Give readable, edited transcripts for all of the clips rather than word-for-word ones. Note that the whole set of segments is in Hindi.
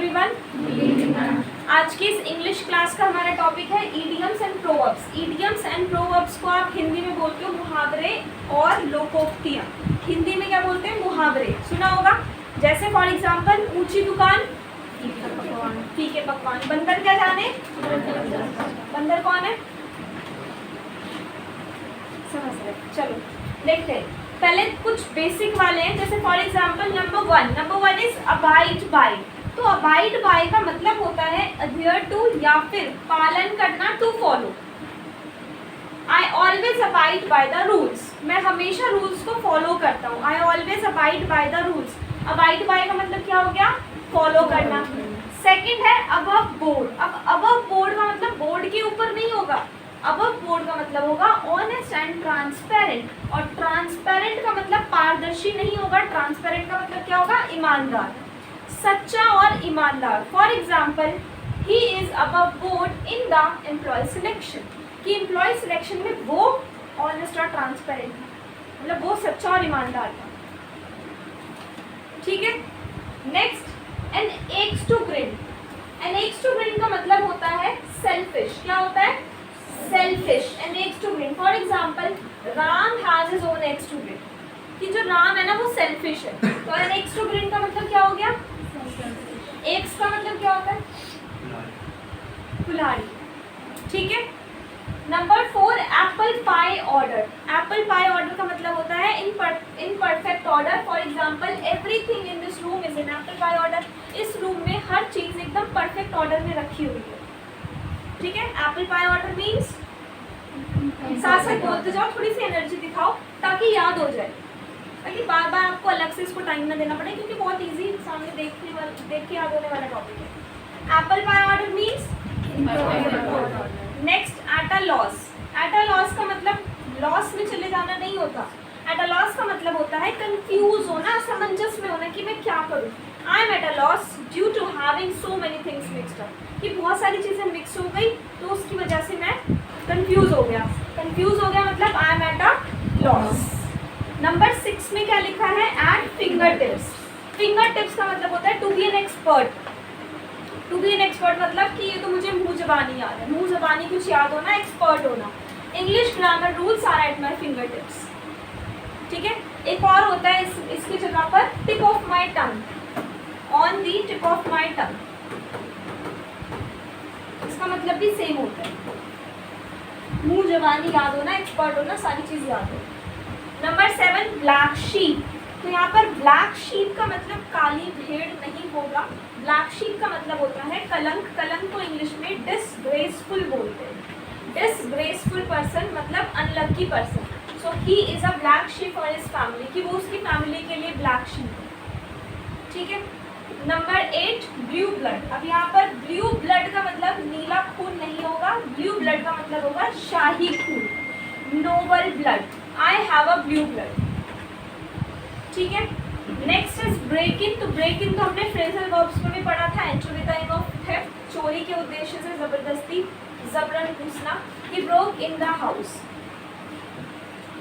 एवरीवन। आज की इस इंग्लिश क्लास का हमारा टॉपिक है idioms and proverbs. Idioms and proverbs को आप हिंदी में बोलते हो मुहावरे और लोकोक्तियाँ। हिंदी में क्या बोलते हैं? मुहावरे। सुना होगा, जैसे फॉर एग्जाम्पल ऊंची दुकान फीके पकवान, बंदर क्या जाने। बंदर कौन है? समझ रहे? चलो देखते हैं। पहले कुछ बेसिक वाले हैं, जैसे for example number one is abide by. तो अबाइड बाय का मतलब होता है अडियर टू या फिर पालन करना, to follow. I always abide by the rules. मैं हमेशा रूल्स को फॉलो करता हूँ। I always abide by the rules. Abide by का मतलब क्या हो गया? फॉलो करना। सेकंड है अबव बोर्ड। अब अबव बोर्ड का मतलब बोर्ड के ऊपर नहीं होगा। अबव बोर्ड का मतलब होगा ऑनेस्ट एंड ट्रांसपेरेंट। और ट्रांसपेरेंट का मतलब पारदर्शी नहीं होगा। ट्रांसपेरेंट का मतलब क्या होगा? ईमानदार, सच्चा और ईमानदार। For example he is above board in the employ selection. कि एम्प्लॉय सिलेक्शन में वो ऑनेस्ट और ट्रांसपेरेंट था, मतलब वो सच्चा और ईमानदार था। ठीक है। Next, an axe to grind. An axe to grind का मतलब होता है सेल्फिश। क्या होता है? Selfish. An axe to grind. For example Ram has his own axe to grind. कि जो राम है ना वो सेल्फिश है। तो एन एक्स टू ग्रिन का मतलब क्या हो गया? एक्स का मतलब क्या होता है? कुल्हाड़ी। ठीक है। Number 4 apple pie order. Apple pie order का मतलब होता है in perfect order. For example everything in this room is in apple pie order. इस रूम में हर चीज एकदम परफेक्ट ऑर्डर में रखी हुई है। ठीक है। एप्पल पाई ऑर्डर मीन्स, साथ साथ बोलते जाओ, थोड़ी सी एनर्जी दिखाओ ताकि याद हो जाए, ताकि बार बार आपको अलग से इसको टाइम ना देना पड़े, क्योंकि बहुत इजी सामने देख के याद होने वाला टॉपिक है। Apple pie order means. Next, eight a loss. Eight a loss का मतलब लॉस में चले जाना नहीं होता। एट अ लॉस का मतलब होता है कंफ्यूज होना, असमंजस में होना कि मैं क्या करूँ। I am at a loss due to having so many things mixed up. कि बहुत सारी चीज़ें मिक्स हो गई तो उसकी वजह से मैं कंफ्यूज हो गया। कंफ्यूज हो गया मतलब I am at a loss. Number 6 में क्या लिखा है? At finger tips. Finger tips का मतलब होता है to be an expert. To be an expert मतलब कि ये तो मुझे मुंह जबानी याद है। मुंह जबानी कुछ याद होना, एक्सपर्ट होना। English grammar rules are at my finger tips. ठीक है। एक और होता है इसकी जगह पर tip of my tongue, on the tip of my tongue. इसका मतलब भी सेम होता है, मुंह जबानी याद होना, एक्सपर्ट होना, सारी चीज याद हो। Number 7 black sheep. तो यहाँ पर ब्लैक शीप का मतलब काली भेड़ नहीं होगा। ब्लैक शीप का मतलब होता है कलंक। कलंक को इंग्लिश में डिसग्रेसफुल बोलते हैं। डिसग्रेसफुल पर्सन मतलब unlucky person. So he is a black sheep for his family, कि वो उसकी फैमिली के लिए ब्लैक शीप है। ठीक है। Number 8 blue blood. अब यहाँ पर ब्लू ब्लड का मतलब नीला खून नहीं होगा। ब्लू ब्लड का मतलब होगा शाही खून, noble blood. I have a blue blood. ठीक है। Next is break in. तो ब्रेक इन तो हमने फ्रेजल वर्ब्स में भी पढ़ा था। Enter with the aim of theft, चोरी के उद्देश्य से जबरदस्ती, जबरन घुसना। He broke in the house.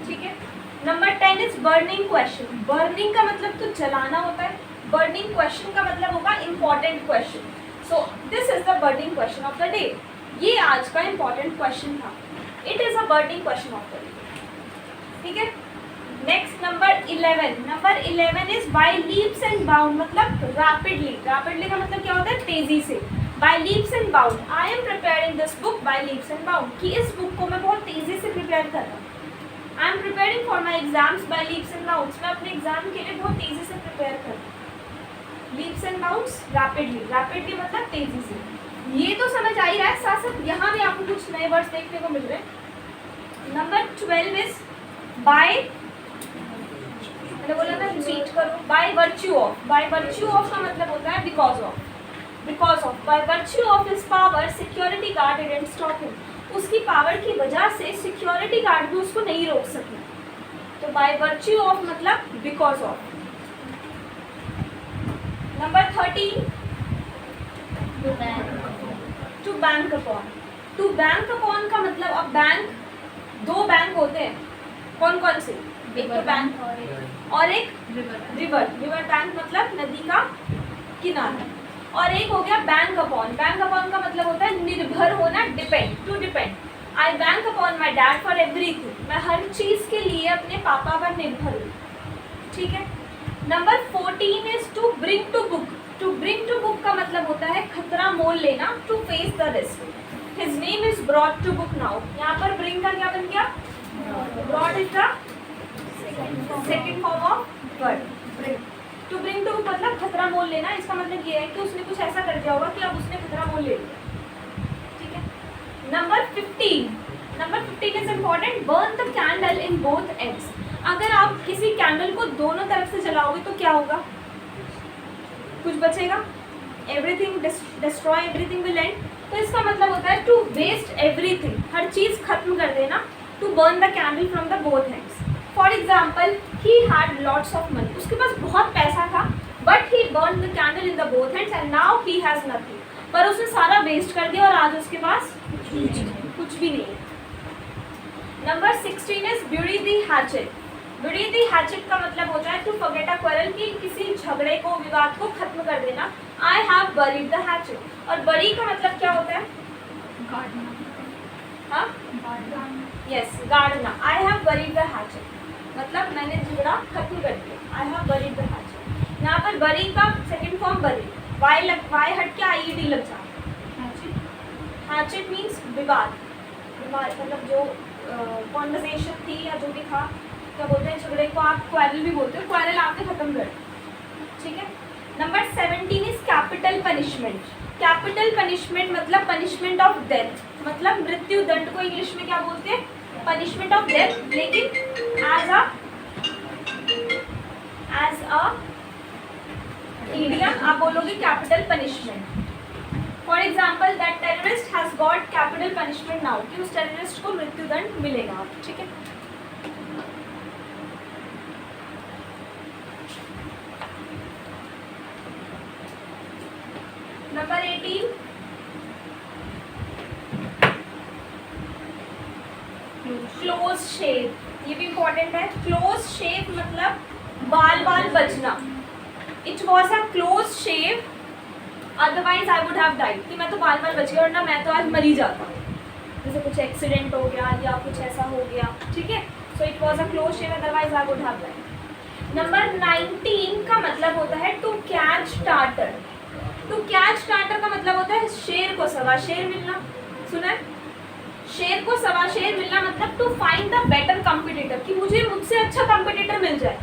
ठीक है। Number 10 is burning question. Burning का मतलब तो जलाना होता है। बर्निंग क्वेश्चन का मतलब होगा important question. So this is the burning question of the day. ये आज का इंपॉर्टेंट क्वेश्चन था। It is a burning question of the day. ठीक है। Next number 11। Number 11 is by leaps and bound, मतलब रैपिडली। रैपिडली का मतलब क्या होता है? तेजी से। By leaps and bound, I am preparing this book by leaps and bound. कि इस बुक को मैं बहुत तेजी से प्रिपेयर कर रहा हूँ। I am preparing for my exams by leaps and bounds. मैं अपने एग्जाम के लिए बहुत तेजी से प्रिपेयर कर रहा हूँ। Leaps and bounds rapidly. Rapidly मतलब तेजी से। ये तो समझ आ ही रहा है। साथ साथ यहाँ भी आपको कुछ नए वर्ड्स देखने को मिल रहे हैं। नंबर 12 इज बाय, मैंने बोला था रिपीट करो, bye virtue of. Bye virtue of का मतलब होता है because of. Because of, bye virtue of his power security guard didn't stop him. उसकी पावर की वजह से सिक्योरिटी गार्ड भी उसको नहीं रोक सके। तो बाय वर्च्यू ऑफ मतलब because of. Number 13 to bank upon. To bank upon का मतलब, अब बैंक, दो बैंक होते हैं, कौन कौन से? एक तो बैंक और एक रिवर। रिवर बैंक मतलब नदी का किनारा। और एक हो गया बैंक अपॉन। बैंक अपॉन का मतलब होता है निर्भर होना, depend, to depend. I bank upon my dad for everything, मैं हर चीज़ के लिए अपने पापा पर निर्भर हूँ। ठीक है। Number 14 is to bring to book. To bring to book का मतलब होता है खतरा मोल लेना, to face the risk. His name is brought to book now. यहाँ पर ब्रिंग का क्या बन गया? Brought is the second form of word bring. To bring to book मतलब खतरा मोल लेना। इसका मतलब ये है कि उसने कुछ ऐसा कर दिया होगा कि अब उसने खतरा मोल ले लिया। ठीक है। Number 15, number 15 is important, burn the candle in both ends. अगर आप किसी कैंडल को दोनों तरफ से जलाओगे तो क्या होगा? कुछ बचेगा? Everything destroy, everything will and. तो इसका मतलब होता है टू वेस्ट एवरीथिंग, हर चीज खत्म कर देना। To burn the candle from the both ends. For example, he had lots of money, उसके पास बहुत पैसा था, but he burn the candle in the both ends and now he has nothing. पर उसने सारा वेस्ट कर दिया और आज उसके पास कुछ भी नहीं है। Number 16 is bury the hatchet। bury the hatchet का मतलब होता है टू forget a quarrel, कि किसी झगड़े को, विवाद को खत्म कर देना। I have buried the hatchet। और bury का मतलब क्या होता है? हाँ, yes, गाड़ना। I have buried the hatchet मतलब मैंने झगड़ा खत्म कर दिया। I have buried the hatchet। यहाँ पर bury का सेकेंड फॉर्म bury, y हट के IED लग जाता है। hatchet मीन्स विवाद, मतलब जो कॉन्वर्सेशन थी या जो भी था, क्या बोलते हैं झगड़े को, आप क्वारल भी बोलते हो, क्वारल आपने खत्म कर। ठीक है। Number 17 is capital punishment. Capital punishment मतलब पनिशमेंट ऑफ डेथ, मतलब मृत्यु दंड को इंग्लिश में क्या बोलते हैं? पनिशमेंट ऑफ डेथ, लेकिन एज अ इडियम आप बोलोगे capital punishment. For example, that terrorist has got capital punishment now, कि उस टेररिस्ट को मृत्यु दंड मिलेगा। ठीक है। नंबर 18 क्लोज शेव। ये भी इंपॉर्टेंट है। क्लोज शेव मतलब बाल बचना। It was a close shave, otherwise I would have died, कि मैं तो बाल बच गया और ना मैं तो आज मर ही जाता, जैसे कुछ एक्सीडेंट हो गया या कुछ ऐसा हो गया। ठीक है। So it was a close shave, otherwise I would have died. Number 19 का मतलब होता है to catch tartar. To catch tartar का मतलब होता है शेर को सवा शेर मिलना। सुना है? शेर को सवा शेर मिलना मतलब to find the better competitor, कि मुझे मुझसे अच्छा कॉम्पिटिटर मिल जाए।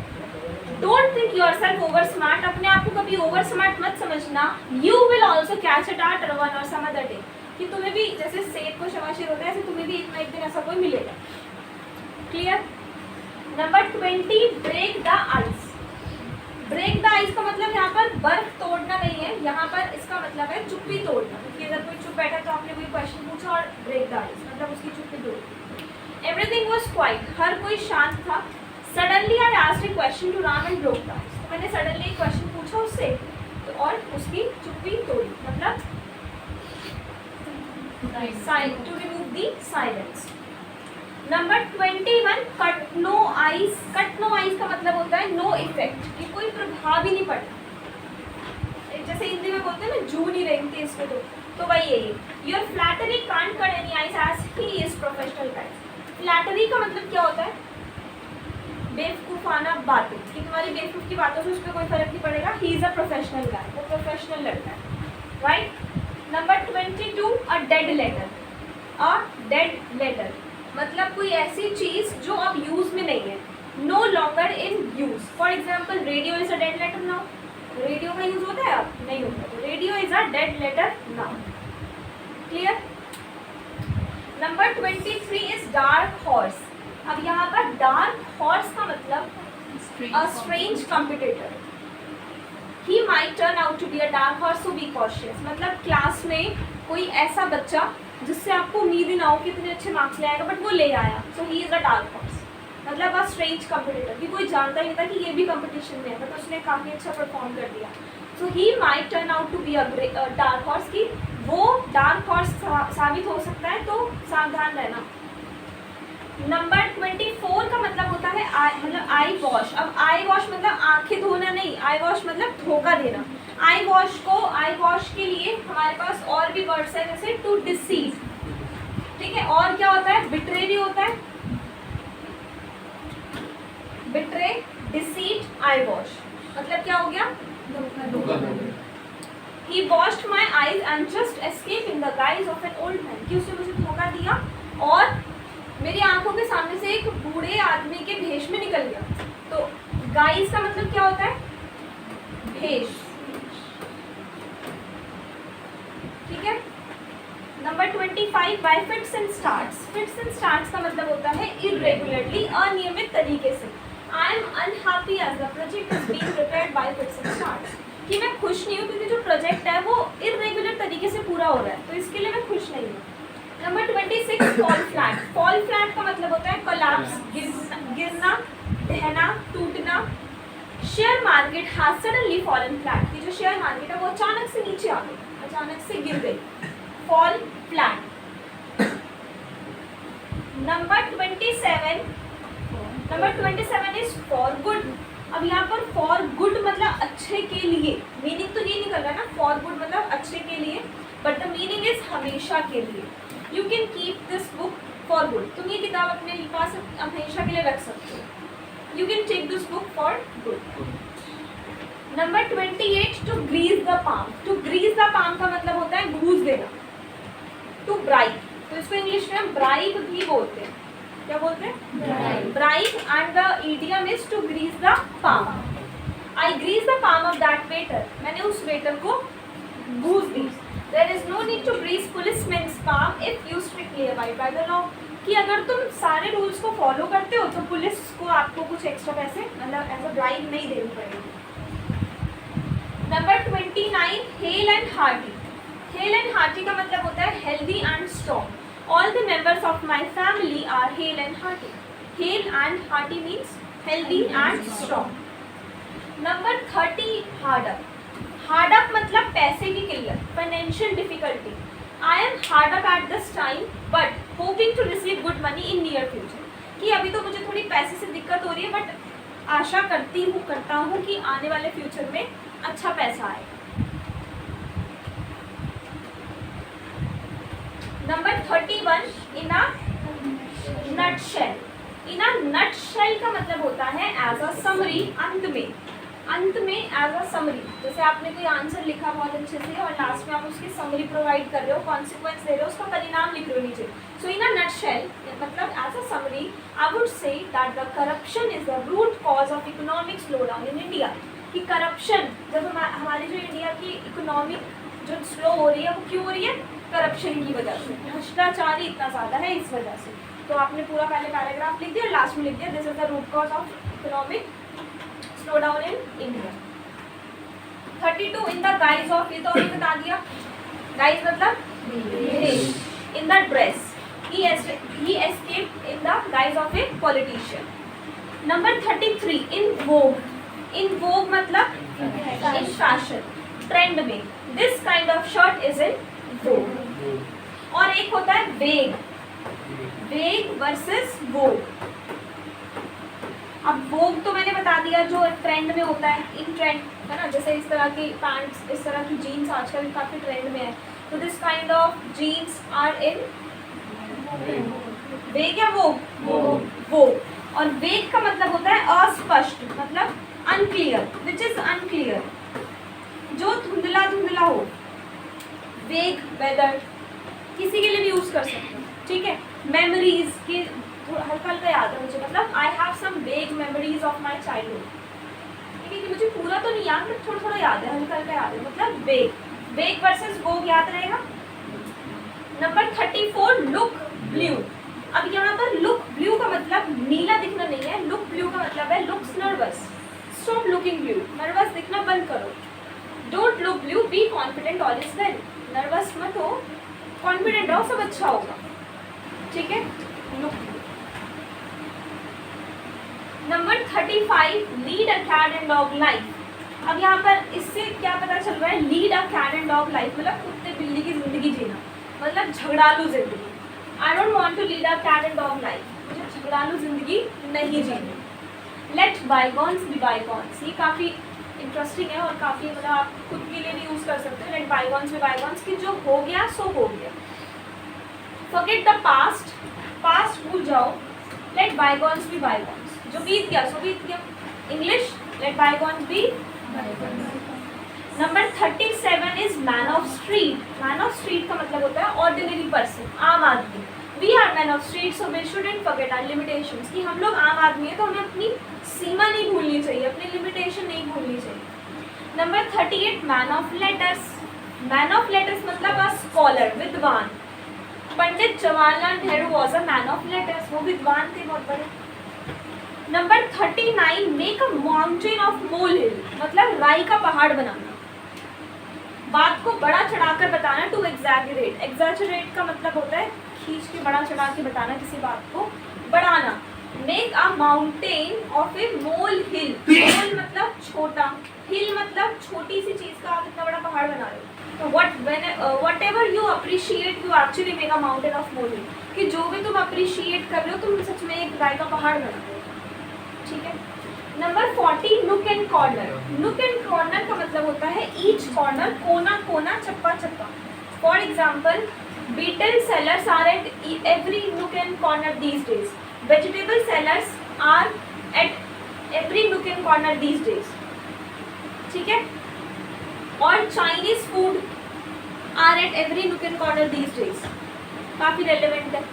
Don't think yourself over smart, अपने आप को कभी ओवर स्मार्ट मत समझना। You will also catch a tartar one और सम अदर डे, कि तुम्हें भी जैसे शेर को सवा शेर होता है, ऐसे तुम्हें भी एक ना एक दिन ऐसा कोई मिलेगा। Clear? Number 20 break the ice. Break the ice का मतलब यहाँ पर बर्फ तोड़ना नहीं है, यहाँ पर इसका मतलब है चुप्पी तोड़ना। कि अगर कोई चुप बैठा तो आपने कोई क्वेश्चन पूछा और ब्रेक द आइस मतलब उसकी चुप्पी तोड़। एवरीथिंग वाज क्वाइट, हर कोई शांत था। Suddenly I asked a question to Ram and broke the ice, मैंने सडनली एक क्वेश्चन पूछा उससे तो और उसकी चुप्पी तोड़ी, मतलब to remove the silence. Number 21 cut no ice. Cut no ice का मतलब होता है नो इफेक्ट, कि कोई प्रभाव ही नहीं पड़ता। जैसे हिंदी में बोलते हैं ना जू नहीं रेंगती इसको, तो वही यही। Your flattery can't cut any ice as he is professional guys. Flattery का मतलब क्या होता है? बेवकूफाना बातें, कि तुम्हारी बेवकूफ की बातों से उस पर कोई फर्क नहीं पड़ेगा। ही इज अ प्रोफेशनल गाय, वो प्रोफेशनल लड़का है। Right. Number 22 a dead letter. A dead letter मतलब कोई ऐसी चीज जो अब यूज में नहीं है, no longer in use. For example, radio is a dead letter now. Radio का यूज होता है अब नहीं होता, तो radio is a dead letter now. Clear? Number 23 is dark horse. अब यहाँ पर डार्क हॉर्स का मतलब a strange competitor. He might turn out to be a dark horse, so be cautious. मतलब क्लास में कोई ऐसा बच्चा जिससे आपको उम्मीद ही ना हो कि इतने अच्छे मार्क्स ले आएगा, बट वो ले आया, so he is a dark horse. मतलब अ स्ट्रेंज कॉम्पिटिटर, कि कोई जानता ही नहीं था कि ये भी कंपटीशन में है, बट उसने काफ़ी अच्छा परफॉर्म कर दिया। So he might turn out to be a dark horse, की वो डार्क हॉर्स साबित हो सकता है, तो सावधान रहना। नंबर 24 का मतलब होता है मतलब आई वॉश। अब आई वॉश मतलब आंखें धोना नहीं, आई वॉश मतलब धोखा देना। आई वॉश के लिए हमारे पास और भी वर्ड्स है, जैसे टू डिसीव, ठीक है। और क्या होता है, बिट्रे भी होता है, बिट्रे, डिसीट, आई वॉश, मतलब क्या हो गया, He washed my eyes and just escaped in the guise of an old man, कि उसने मुझे धोखा दिया और मेरी आंखों के सामने से एक बूढ़े आदमी के भेष में निकल गया। तो गाइस का मतलब क्या होता है, भेष, ठीक है। Number 25 by fits and starts. Fits and starts का मतलब होता है इरेगुलरली, अनियमित तरीके से। I am unhappy as the project is being prepared by fits and starts, कि मैं खुश नहीं हूँ क्योंकि जो प्रोजेक्ट है वो इरेगुलर तरीके से पूरा हो रहा है, तो इसके लिए मैं खुश नहीं हूँ। Number 26 fall flat. Fall flat का मतलब होता है कोलैप्स, गिरना, ढहना, टूटना। Share market has suddenly fallen flat, कि जो शेयर मार्केट है वो अचानक से नीचे आ गई, अचानक से गिर गई, fall flat. Number 27 is for good. अब यहाँ पर फॉर गुड मतलब अच्छे के लिए, मीनिंग तो ये निकल रहा है ना, फॉर गुड मतलब अच्छे के लिए, बट द मीनिंग इज हमेशा के लिए। You can keep this book for good, तुम ये किताब अपने पास हमेशा के लिए रख सकते हो। You can take this book for good. Number 28 to grease the palm. To grease the palm का मतलब होता है घूस देना, टू ब्राइब, तो इसको इंग्लिश में हम ब्राइब भी बोलते हैं। क्या बोलते हैं, bribe, and the idiom is to grease the palm. I grease the palm of that waiter, मैंने उस वेटर को घूस दी। There is no need to grease policeman's palm if you strictly abide by the law, कि अगर तुम सारे रूल्स को फॉलो करते हो तो पुलिस को आपको कुछ एक्स्ट्रा पैसे मतलब एज अ ब्राइब नहीं देनी पड़ेगी। Number 29 hello and hearty. Hello and hearty का मतलब होता है healthy and strong. All the members of my family are hale and hearty. Hale and hearty means healthy and strong. Number 30 hard up. Hard up मतलब पैसे की किल्लत, financial difficulty. I am hard up at this time, but hoping to receive good money in near future. कि अभी तो मुझे थोड़ी पैसे से दिक्कत हो रही है, बट आशा करता हूँ कि आने वाले फ्यूचर में अच्छा पैसा आए। Number 31 in a nutshell. In a nutshell का मतलब होता है एज अ समरी, अंत में एज अ समरी। जैसे आपने कोई आंसर लिखा बहुत अच्छे से और लास्ट में आप उसकी समरी प्रोवाइड कर रहे हो, कॉन्सिक्वेंस दे रहे हो, उसका परिणाम लिख रहे हो नीचे। सो इन अ नटशेल मतलब as a summary I would say that the corruption is the root cause of economic slow down in India. कि करप्शन, जब हमारी जो इंडिया की इकोनॉमिक जो स्लो हो रही है वो क्यों हो रही है, करप्शन की वजह से, भ्रष्टाचार ही इतना ज़्यादा है इस वजह से। तो आपने पूरा पहले पैराग्राफ लिख दिया और लास्ट में लिख दिया this is the root cause of economic slow down in India. 32 in the guise of, ये तो हमने बता दिया, गाइज मतलब in the dress, he escaped in the guise of a politician. Number 33 in vogue. In vogue मतलब इन फैशन, ट्रेंड में। This kind of shirt is in vogue. और एक होता है वेग, वेग वर्सेस वोग। अब वोग तो मैंने बता दिया जो ट्रेंड में होता है, इन ट्रेंड है ना, जैसे इस तरह की पैंट्स, इस तरह की जीन्स आजकल काफी ट्रेंड में है, तो this kind of jeans are in vague या वोग। और वेग का मतलब होता है अस्पष्ट, मतलब अनक्लियर, विच इज अनक्लियर, जो धुंधला धुंधला हो। वेग वेदर किसी के लिए भी यूज कर सकते हैं, ठीक है। मेमोरीज के हल्का हल्का याद है मुझे, मतलब आई हैव सम वेग मेमोरीज ऑफ माई चाइल्डहुड, ठीक है, कि मुझे पूरा तो नहीं याद, बट थोड़ा थोड़ा याद है, हल्का हल्का याद है, मतलब वेग। वेग वर्सेस वोग याद रहेगा। Number 34 look blue. अब यहाँ पर लुक ब्लू का मतलब नीला दिखना नहीं है, लुक ब्लू का मतलब है looks nervous, stop looking blue, nervous दिखना बंद करो। Don't look blue, be confident, all is well, nervous मत हो, कॉन्फिडेंट रहो, सब अच्छा होगा, ठीक है। Look blue. Number 35 lead a cat and dog life. अब यहाँ पर इससे क्या पता चल रहा है, lead a cat and dog life मतलब कुत्ते बिल्ली की जिंदगी जीना, मतलब झगड़ालू जिंदगी। I don't want to lead a cat and dog life, मुझे झगड़ालू जिंदगी नहीं जीनी। लेट बाईगॉन्स बी बाईगॉन्स, ये काफ़ी इंटरेस्टिंग है और काफ़ी मतलब आप खुद के लिए भी यूज़ कर सकते हो। लेट बाईगॉन्स में बाईगॉन्स कि जो हो गया सो हो गया। फॉरगेट द पास्ट, पास्ट भूल जाओ। लेट बाईगॉन्स बी बाईगॉन्स, जो बीत गया सो बीत गया। English, let bygones be bygones. Number 37 is man of street. Man of street का मतलब होता है ऑर्डिनरी पर्सन, आम आदमी। We are man of street so we shouldn't forget our limitations, कि हम लोग आम आदमी हैं तो हमें अपनी सीमा नहीं भूलनी चाहिए, अपनी लिमिटेशन नहीं भूलनी चाहिए। Number 38 man of letters. Man of letters मतलब अ स्कॉलर, विद्वान। Pandit Jawaharlal Nehru was a man of letters, वो विद्वान थे बहुत बड़े। Number 39 make a mountain of mole hill, मतलब राई का पहाड़ बनाना, बात को बड़ा चढ़ाकर बताना, टू एग्जैजरेट। एग्जैजरेट का मतलब होता है खींच के बड़ा चढ़ा के बताना, किसी बात को बढ़ाना। मेक अ माउंटेन ऑफ ए मोल हिल, मोल मतलब छोटा, हिल मतलब छोटी सी चीज का आप इतना बड़ा पहाड़ बना रहे हो। तो whatever you appreciate you actually make a mountain of mole hill, कि जो भी तुम अप्रिशिएट कर रहे हो तुम सच में एक राय का पहाड़ बना रहे हो। ठीक है। नंबर 40 नुक एंड कॉर्नर। नुक एंड कॉर्नर का मतलब होता है ईच कॉर्नर, कोना कोना, चप्पा चप्पा। For example beetle sellers are at every nook and corner these days. Vegetable sellers are at every nook and corner these days. ठीक है। और Chinese food are at every nook and corner these days. काफी relevant है।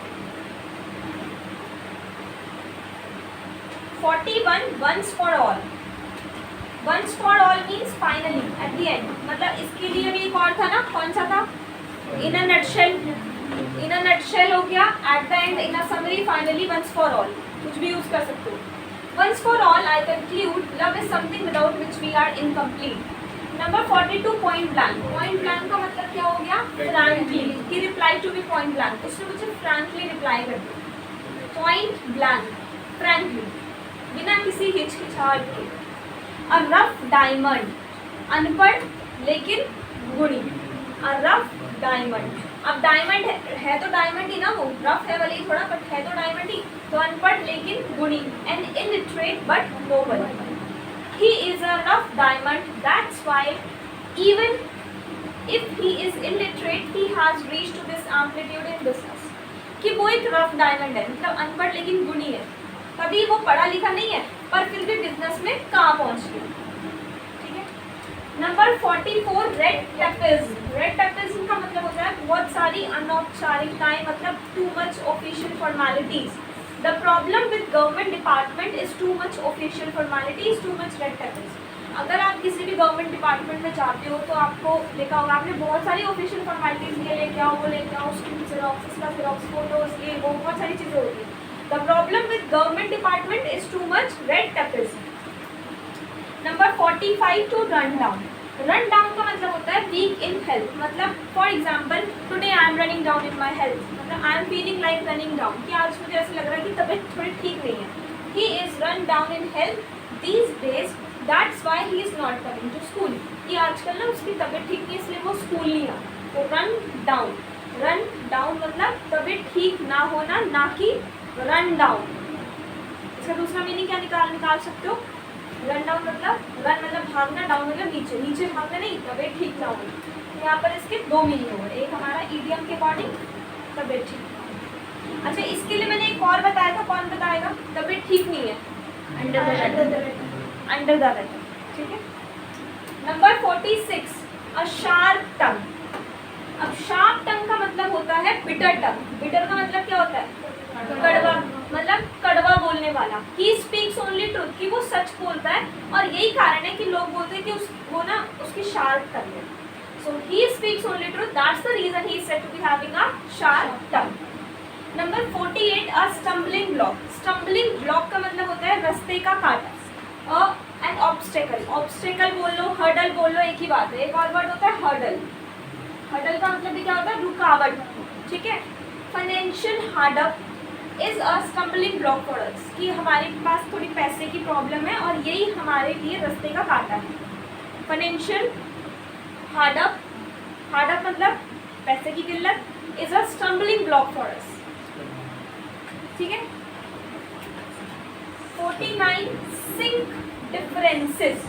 41 once for all. Once for all means finally at the end, मतलब इसके लिए भी एक और था ना, कौन सा था? In a nutshell, in a nutshell हो गया, at the end, in a summary, finally, once for all, कुछ भी यूज कर सकते हो। Once for all, I conclude, love is something without which we are incomplete. Number 42 point blank. Point blank का मतलब क्या हो गया? Frankly, कि reply to be point blank, उसने मुझे frankly reply कर दिया। Point blank, frankly, बिना किसी हिचकिचाहट के। A rough diamond, अनपढ़ लेकिन गुणी। A rough डायमंड, अब डायमंड है तो डायमंड ही ना, वो रफ है वाली थोड़ा, बट है तो डायमंड ही। तो अनपढ़ लेकिन गुणी, and illiterate but noble. He is a rough diamond, that's why even if he is illiterate he has reached to this amplitude in business, कि वो एक रफ डायमंड है, मतलब अनपढ़ लेकिन गुणी है, कभी वो पढ़ा लिखा नहीं है पर फिर भी बिजनेस में कहाँ पहुँच गया। Number 44 red tapism. Red tapism का मतलब होता है बहुत सारी अनौपचारिकताएं, मतलब too much official formalities. The problem with government department is too much official formalities, to much red tapism. अगर आप किसी भी गवर्नमेंट डिपार्टमेंट में जाते हो तो आपको लिखा होगा, आपने बहुत सारी ऑफिशियल फॉर्मेलिटीज ये लेके आओ, वो लेके आओ, उसकी जेरॉक्स, इसका जेरॉक्स, फोटोज, ये वो बहुत सारी चीज़ें होती हैं। The problem with government department is too much red tapism. Number 45 to run down. Run down का मतलब होता है वीक इन हेल्थ, मतलब for example today I am running down in my health, मतलब I am feeling like running down, कि आज मुझे ऐसा लग रहा है कि तबीयत थोड़ी ठीक नहीं है। He is run down in health these days, that's why he is not coming to school, कि आजकल ना उसकी तबीयत ठीक नहीं इसलिए वो स्कूल नहीं आता। तो रन डाउन, रन डाउन मतलब तबीयत ठीक ना होना, ना कि रन डाउन। इसका दूसरा मीनिंग क्या निकाल सकते हो? रन डाउन मतलब, रन मतलब भागना, डाउन मतलब नीचे, नीचे भागना नहीं, तबीयत ठीक ना होगी। तो यहाँ पर इसके दो मीनिंग हो गए, एक हमारा ईडियम के अकॉर्डिंग तबीयत ठीक। अच्छा, इसके लिए मैंने एक और बताया था, कौन बताएगा? तबीयत ठीक नहीं है, अंडर द वेदर। ठीक है। Number 46 a sharp tongue. अब शार्प टंग का मतलब होता है बिटर टंग। बिटर का मतलब क्या होता है? कड़वा, मतलब कड़वा बोलने वाला। ही स्पीक्स ओनली ट्रूथ, कि वो सच बोलता है, और यही कारण है कि लोग बोलते हैं कि वो ना उसकी शार्प टंग है। So he speaks only truth, that's the reason he is said to be having a sharp tongue. Number 48 a stumbling block. Stumbling block का मतलब होता है रास्ते का कांटा। एन ऑब्स्टेकल, ऑब्स्टेकल बोल लो, हर्डल बोल लो, एक ही बात है। एक और वर्ड होता है हर्डल। हर्डल का मतलब भी क्या होता है? रुकावट। ठीक है। Financial hard up is a stumbling block for us, कि हमारे पास थोड़ी पैसे की प्रॉब्लम है और यही हमारे लिए रास्ते का कांटा है। फाइनेंशियल हार्डअप, हार्डअप मतलब पैसे की किल्लत, is a stumbling block for अस। ठीक है। 49 सिंक डिफरेंसेस।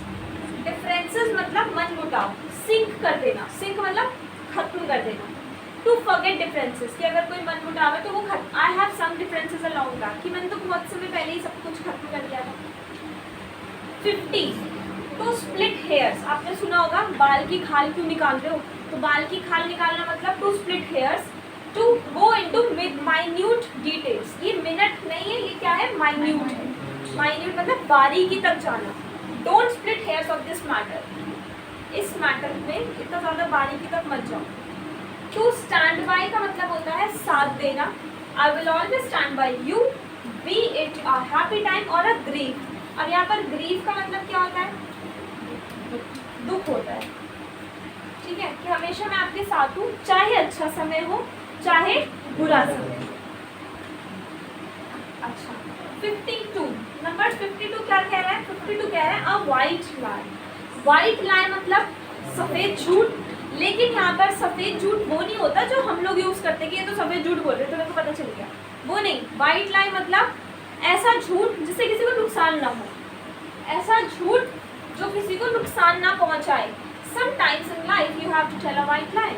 डिफरेंसेस मतलब मनमुटाव, सिंक कर देना, सिंक मतलब खत्म कर देना। टू फॉरगेट डिफरेंसेस, कि अगर कोई मनमुटाव है तो वो खत्म, I have some differences along that, कि मैंने तो बहुत समय पहले ही सब कुछ खत्म कर दिया था। 50 टू स्प्लिट हेयर्स, आपने सुना होगा बाल की खाल क्यों निकाल रहे हो, तो बाल की खाल निकालना मतलब to split hairs, to go into minute details, ये मिनट नहीं है, ये क्या है, माइन्यूट है। माइन्यूट मतलब बारीकी तक जाना। Don't split hairs of this matter, इस मैटर में इतना ज़्यादा बारीकी तक मत जाओ। टू स्टैंड बाय का मतलब होता है साथ देना, I will always stand by you, B it a happy time और अ ग्रीफ। अब यहाँ पर ग्रीफ का मतलब क्या होता है, दुख होता है, ठीक है, कि हमेशा मैं आपके साथ हूँ, चाहे अच्छा समय हो चाहे बुरा समय। अच्छा 52, नंबर 52 क्या कह रहा है, 52 कह रहा है अ वाइट लाई। वाइट लाई मतलब सफेद झूठ, लेकिन यहाँ पर सफेद झूठ वो नहीं होता जो हम लोग यूज करते कि ये तो सफेद झूठ बोल रहे थे, मेरे को पता चल गया, वो नहीं। वाइट लाई मतलब ऐसा झूठ जिससे किसी को नुकसान ना हो, ऐसा झूठ जो किसी को नुकसान ना पहुंचाए। Sometimes in life you have to tell a white lie,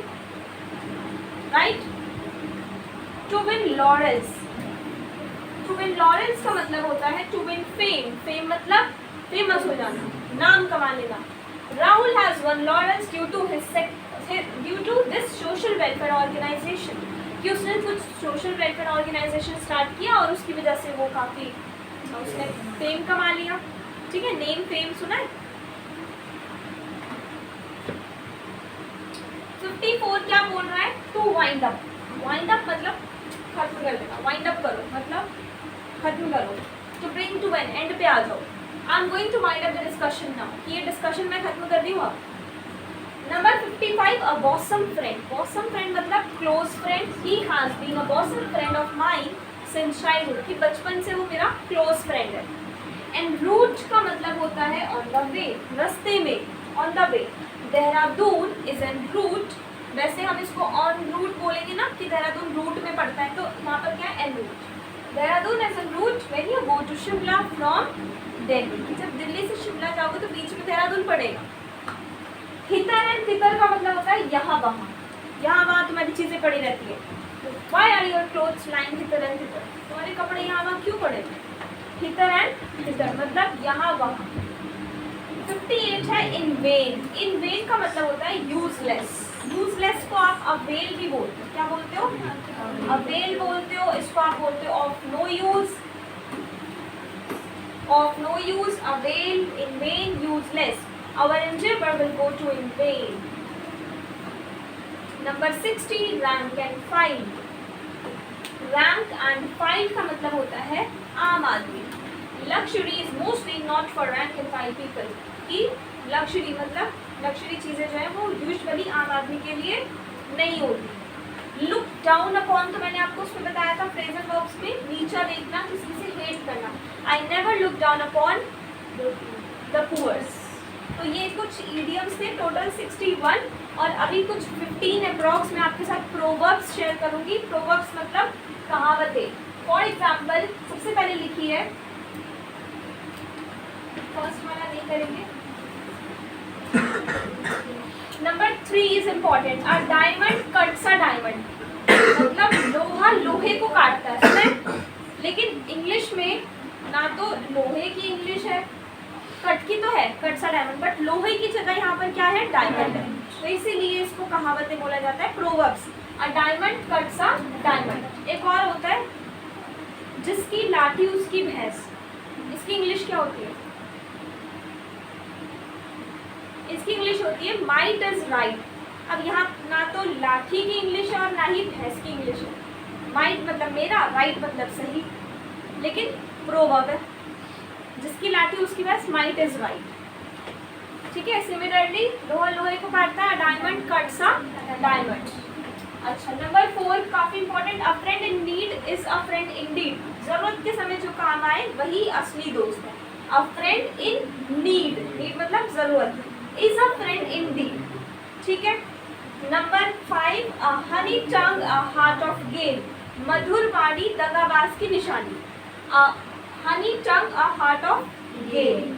right? To win laurels, to win laurels का मतलब होता है to win fame, fame मतलब फेमस हो जाना, नाम कमा लेना। Rahul has won laurels due to this social welfare organization, कि उसने कुछ social welfare organization स्टार्ट किया और उसकी वजह से वो काफ़ी उसने फेम कमा लिया, ठीक है, नेम फेम सुना है। 54 क्या बोल रहा है, to wind up, wind up मतलब खत्म कर देना, वाइंड अप करो मतलब खत्म करो, to bring to an end पे आ जाओ। I am going to wind up the discussion now, कि ये डिस्कशन मैं खत्म कर दी हूँ अब। Number 55 a bosom friend, bosom friend मतलब close friend, he has been a bosom friend of mine since childhood, कि बचपन से वो मेरा क्लोज फ्रेंड है। एंड रूट का मतलब होता है ऑन द वे, रास्ते में, on the way. Dehradun is en route, वैसे हम इसको ऑन रूट बोलेंगे ना, कि देहरादून रूट में पड़ता है, तो यहाँ पर क्या है, en route. Dehradun is en route when you go to Shimla from Delhi, जब दिल्ली से शिमला जाओगे तो बीच में देहरादून पड़ेगा। हितर एंड तितर का मतलब होता है यहाँ वहाँ, यहाँ वहाँ तुम्हारी चीज़ें पड़ी रहती है। Why are your clothes lying hither and thither, तुम्हारे कपड़े यहाँ वहाँ क्यों पड़े? हितर एंड तितर मतलब यहाँ वहाँ। 58 है इन वेन, इन वेन का मतलब होता है यूजलेस, यूजलेस को आप अवेल भी बोलते हो, क्या बोलते हो, अवेल बोलते हो, इसको आप बोलते हो of no use, of no use, avail, in vain, useless. Our endeavor will go to in vain. Number 60 rank and file, rank and file का मतलब होता है आम आदमी। Luxury is mostly not for rank and file people, कि luxury मतलब luxury चीज़ें जो है वो यूजुअली आम आदमी के लिए नहीं होती। Look down upon, तो मैंने आपको उसमें बताया था फ्रेजल वर्ब्स में, नीचा देखना, किसी से हेट करना। I never look down upon the poor। तो ये कुछ इडियम्स थे, टोटल 61, और अभी कुछ 15 अप्रॉक्स मैं आपके साथ प्रोवर्ब्स शेयर करूंगी। प्रोवर्ब्स मतलब कहावतें। फॉर एग्जाम्पल सबसे पहले लिखी है, फर्स्ट वाला नहीं करेंगे। Number 3 is important, a diamond cuts a diamond, मतलब लोहा लोहे को काटता है, लेकिन इंग्लिश में ना तो लोहे की इंग्लिश है, कट की तो है, कट्स अ डायमंड, बट लोहे की जगह यहाँ पर क्या है, डायमंड है, तो इसीलिए इसको कहावतें बोला जाता है, proverbs. A diamond cuts a diamond. एक और होता है, जिसकी लाठी उसकी भैंस, इसकी इंग्लिश क्या होती है, इसकी इंग्लिश होती है माइट इज राइट। अब यहाँ ना तो लाठी की इंग्लिश है और ना ही भैंस की इंग्लिश है। माइट मतलब मेरा, राइट मतलब सही, लेकिन प्रोवर्ब है, जिसकी लाठी उसकी भैंस, माइट इज राइट, ठीक है। सिमिलरली लोहा लोहे को काटता है, डायमंड कट्स अ डायमंड। अच्छा नंबर 4 काफी important, a friend in need is a friend Indeed, जरूरत के समय जो काम आए वही असली दोस्त है। A friend in need, need मतलब जरूरत, इज अ फ्रेंड इंडीड, ठीक है। Number 5, a honey tongue a heart of game, मधुर वाणी दगाबाज की निशानी। Honey tongue a heart of game.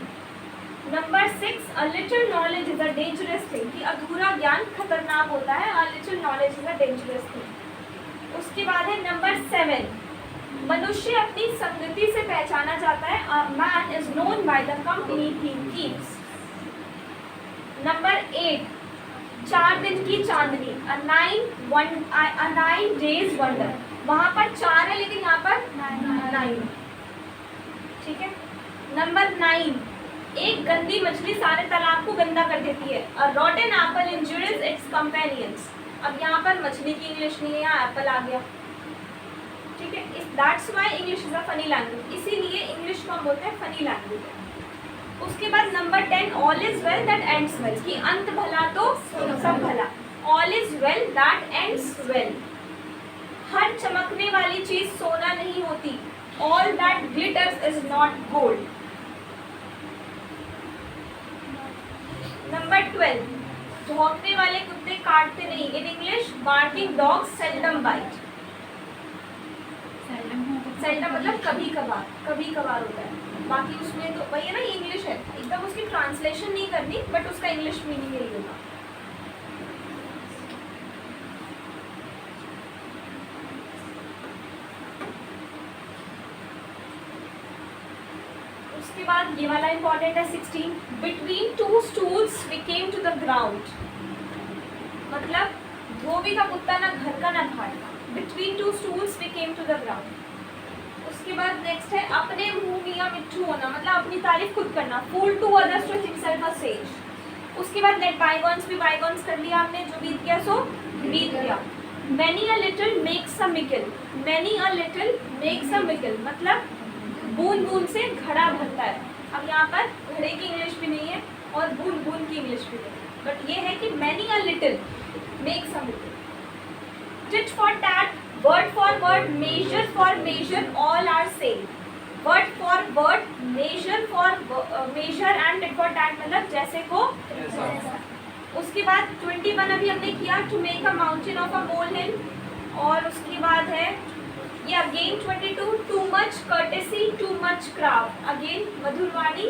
Number 6, a little knowledge is a dangerous thing, कि अधूरा ज्ञान खतरनाक होता है, a little knowledge is a dangerous thing. उसके बाद है नंबर 7, मनुष्य अपनी संगति से पहचाना जाता है, a man is known by the company he keeps. Number 8, 4 दिन की चांदनी, अ 9 डेज वंडर, वहां पर 4 है लेकिन यहाँ पर 9, ठीक है। नंबर 9, एक गंदी मछली सारे तालाब को गंदा कर देती है, a rotten apple injurious its companions. अब यहाँ पर मछली की इंग्लिश नहीं है, यहाँ एप्पल आ गया, ठीक है। That's why English is a funny language, इसीलिए इंग्लिश को हम बोलते हैं फनी लैंग्वेज। उसके बाद number 10, all is well that ends well, कि अंत भला तो सब भला, all is well that ends well. हर चमकने वाली चीज सोना नहीं होती, all that glitters is not gold. Number 12, भौंकने वाले कुत्ते काटते नहीं, in English barking dogs seldom bite. Seldom मतलब कभी कभार होता है, बाकी उसमें तो वही है ना, ये इंग्लिश है, एकदम उसकी ट्रांसलेशन नहीं करनी, बट उसका इंग्लिश मीनिंग यही होगा। उसके बाद ये वाला इंपॉर्टेंट है 16, between 2 stools we came to the ground, मतलब धोबी का कुत्ता ना घर का ना घाट का, between 2 stools we came to the ground. उसके बाद नेक्स्ट है अपने मुंह मियां मिट्ठू होना, मतलब अपनी तारीफ खुद करना, fool to others to himself a sage. उसके बाद लेट बायगॉन्स बी बायगॉन्स कर लिया आपने, जो बीत गया सो बीत गया। Many a little makes a mickle, many a little makes a mickle, मतलब बूंद बूंद से घड़ा भरता है। अब यहाँ पर घड़े की इंग्लिश भी नहीं है और बूंद बूंद की इंग्लिश भी नहीं है, बट ये है कि many a little makes a mickle. Tit for tat, word for word, measure for measure, all are same. Word for word, measure for measure and tit for tat, मतलब जैसे को जैसा। उसके बाद 21 अभी हमने किया, to make a mountain of a molehill, और उसके बाद है ये again 22, too much courtesy, too much craft, again मधुरवाणी।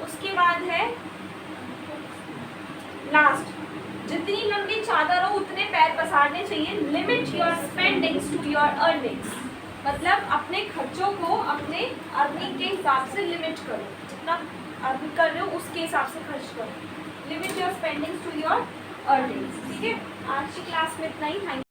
उसके बाद है लास्ट, जितनी लंबी चादर हो उतने पैर पसारने चाहिए, limit your spendings to your earnings, मतलब अपने खर्चों को अपने अर्निंग के हिसाब से लिमिट करो, जितना अर्न कर रहे हो उसके हिसाब से खर्च करो, limit your spendings to your earnings, ठीक है। आज की क्लास में इतना ही, थैंक यू।